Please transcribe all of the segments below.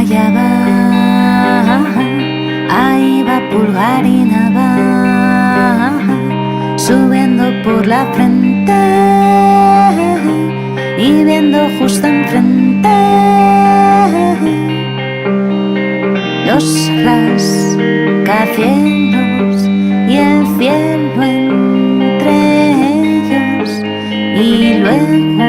allá va, ahí va pulgar y navaja, subiendo por la frente y viendo justo enfrente los rascacielos y el cielo entre ellos, y luego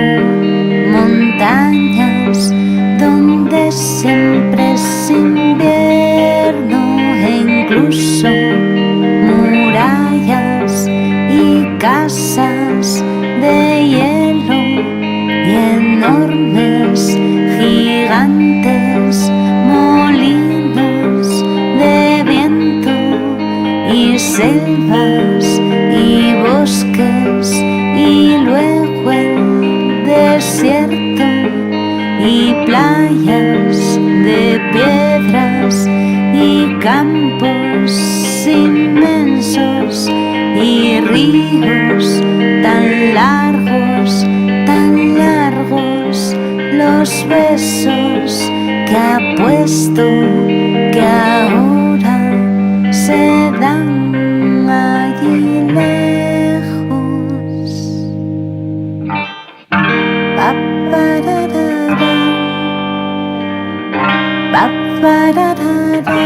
montañas donde siempre es invierno, e incluso murallas y casas de hielo y enormes gigantes molinos de viento y selvas y bosques y luego el desierto y playas de piedras y campos inmensos y ríos tan largos, los besos que apuesto que ahora se dan allí lejos. Pa, pa, ra, ra, pa, pa, ra, ra, ra.